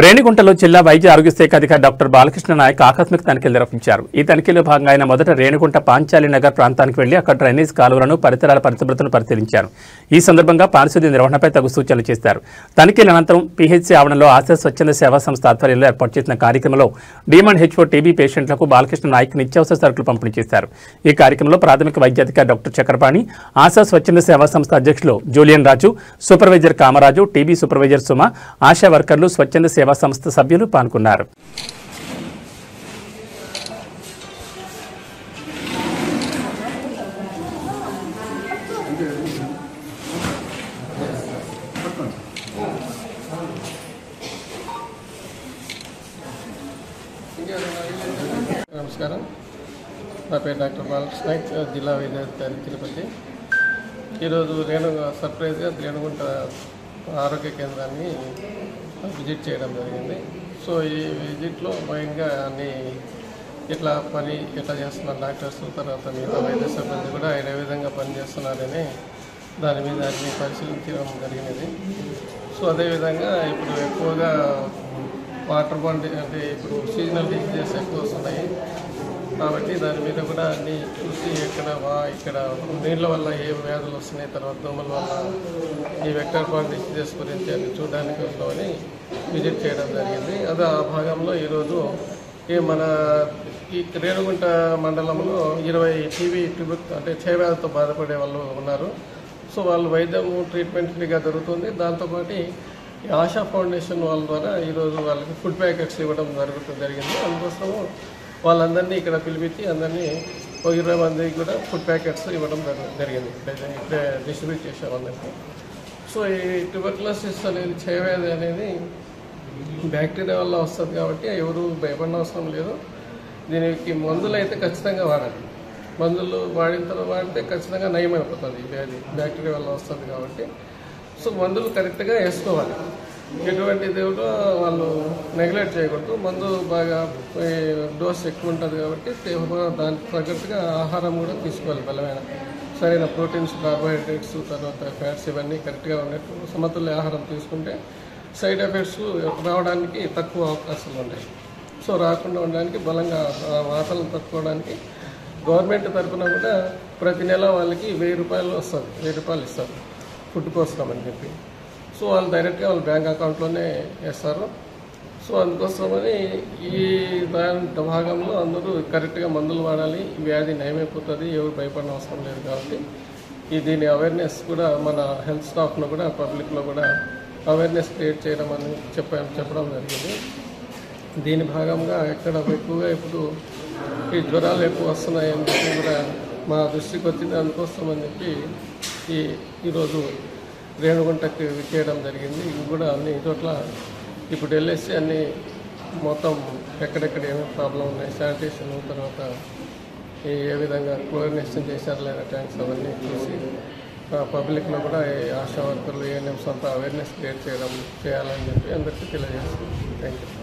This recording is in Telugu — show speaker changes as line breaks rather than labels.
రేణిగుంటలో జిల్లా వైద్య ఆరోగ్య శాఖ అధికారి డాక్టర్ బాలకృష్ణ నాయక్ ఆకస్మిక తనిఖీలు నిర్వహించారు. ఈ తనిఖీలో భాగంగా ఆయన మొదట రేణిగుంట పాంచాలి నగర్ ప్రాంతానికి వెళ్లి అక్కడ డ్రైనేజ్ కాలువలను పరిసరాల పరిశుభ్రతను పరిశీలించారు. ఈ సందర్భంగా పారిశుద్ధ్య నిర్వహణపై తగు సూచనలు చేశారు. తనిఖీల అనంతరం పీహెచ్సీ ఆవరణలో ఆశా స్వచ్ఛంద సేవా సంస్థ ఆధ్వర్యంలో ఏర్పాటు చేసిన కార్యక్రమంలో D&H4 టీబీ పేషెంట్లకు బాలకృష్ణ నాయక్ నిత్యావసర సరుకులు పంపిణీ చేశారు. ఈ కార్యక్రమంలో ప్రాథమిక వైద్యాధికారి డాక్టర్ చక్రపాణి, ఆశా స్వచ్ఛంద సేవా సంస్థ అధ్యక్షులు Julian Raju, supervisor Kamaraju, TB supervisor Suma, ASHA వర్కర్లు, స్వచ్ఛంద సేవా సంస్థ సభ్యులు పాల్గొన్నారు.
నమస్కారం. నా పేరు డాక్టర్ బాలకృష్ణ నాయక్, జిల్లా వైద్యాధికారి తిరుపతి. ఈరోజు సర్ప్రైజ్గా రేణుగుంట ఆరోగ్య కేంద్రాన్ని విజిట్ చేయడం జరిగింది. సో ఈ విజిట్లో మెయిన్గా అన్ని పని ఎట్లా చేస్తున్నారు డాక్టర్స్, తర్వాత మిగతా వైద్య సిబ్బంది కూడా ఏ విధంగా పనిచేస్తున్నారని దాని మీద అన్ని పరిశీలించడం జరిగినది. సో అదేవిధంగా ఇప్పుడు ఎక్కువగా వాటర్ బాండ్ అంటే ఇప్పుడు సీజనల్ డిసీజెస్ ఎక్కువ వస్తున్నాయి కాబట్టి దాని మీద కూడా అన్నీ చూసి ఇక్కడ నీళ్ళ వల్ల ఏ వ్యాధులు వస్తున్నాయి, తర్వాత దోమల వల్ల ఈ వెక్టర్ బాండ్ డిసీజెస్ గురించి అన్ని చూడడానికి వస్తామని విజిట్ చేయడం జరిగింది. అదే ఆ భాగంలో ఈరోజు ఈ రేణుగుంట మండలంలో 20 టీబీ అంటే క్షయవ్యాధితో బాధపడే వాళ్ళు ఉన్నారు. సో వాళ్ళు వైద్యం ట్రీట్మెంట్ ఫ్రీగా దొరుకుతుంది. దాంతోపాటు ఆశా ఫౌండేషన్ వాళ్ళ ద్వారా ఈరోజు వాళ్ళకి ఫుడ్ ప్యాకెట్స్ ఇవ్వడం జరిగింది. అందుకోసము వాళ్ళందరినీ ఇక్కడ పిలిపించి అందరినీ 20 మందికి కూడా ఫుడ్ ప్యాకెట్స్ ఇవ్వడం జరిగింది. ఇక్కడే డిస్ట్రిబ్యూట్ చేసే వాళ్ళకి. సో ఈ ట్యూబర్కులోసిస్ అనేది క్షయవ్యాధి అనేది బ్యాక్టీరియా వల్ల వస్తుంది కాబట్టి ఎవరు భయపడిన అవసరం లేదు. దీనికి మందులు అయితే ఖచ్చితంగా వాడాలి. మందులు వాడిన తర్వాత వాడితే ఖచ్చితంగా నయమైపోతుంది ఈ వ్యాధి, బ్యాక్టీరియా వల్ల వస్తుంది కాబట్టి. సో మందులు కరెక్ట్గా వేసుకోవాలి. ఎటువంటిది కూడా వాళ్ళు నెగ్లెక్ట్ చేయకూడదు. మందు బాగా డోస్ ఎక్కువ ఉంటుంది కాబట్టి దానికి తగ్గట్టుగా ఆహారం కూడా తీసుకోవాలి. బలమైన సరైన ప్రోటీన్స్, కార్బోహైడ్రేట్స్, తర్వాత ఫ్యాట్స్ ఇవన్నీ కరెక్ట్గా ఉన్నట్టు సమతుల్య ఆహారం తీసుకుంటే సైడ్ ఎఫెక్ట్స్ రావడానికి తక్కువ అవకాశాలు ఉంటాయి. సో రాకుండా ఉండడానికి బలంగా వాతలను తట్టుకోవడానికి గవర్నమెంట్ తరఫున కూడా ప్రతి నెల వాళ్ళకి 1000 రూపాయలు వస్తుంది, 1000 రూపాయలు ఇస్తారు ఫుడ్ కోసం అని చెప్పి. సో వాళ్ళు డైరెక్ట్గా వాళ్ళ బ్యాంక్ అకౌంట్లోనే వేస్తారు. సో అందుకోసమని ఈ దాని భాగంలో అందరూ కరెక్ట్గా మందులు వాడాలి. వ్యాధి నయమైపోతుంది, ఎవరు భయపడిన అవసరం లేదు కాబట్టి దీని అవేర్నెస్ కూడా మన హెల్త్ స్టాఫ్లో కూడా పబ్లిక్లో కూడా అవేర్నెస్ క్రియేట్ చేయడం అని చెప్పడం జరిగింది. దీని భాగంగా ఎక్కువగా ఇప్పుడు ఈ జ్వరాలు ఎక్కువ వస్తున్నాయని చెప్పి కూడా మా దృష్టికి వచ్చింది. అందుకోసం అని చెప్పి ఈరోజు రేణుగుంటకి చేయడం జరిగింది. ఇవి కూడా అన్ని చోట్ల ఇప్పుడు వెళ్ళేసి అన్నీ మొత్తం ఎక్కడెక్కడ ఏమేమి ప్రాబ్లం ఉన్నాయి, శానిటేషన్, తర్వాత ఏ విధంగా క్లోరినేషన్ చేశారు లేదా ట్యాంక్స్ అవన్నీ చూసి పబ్లిక్లో కూడా ఆశా వర్కర్లు, ANMs అంతా అవేర్నెస్ క్రియేట్ చేయాలని చెప్పి అందరికీ తెలియజేస్తున్నాం. Thank you.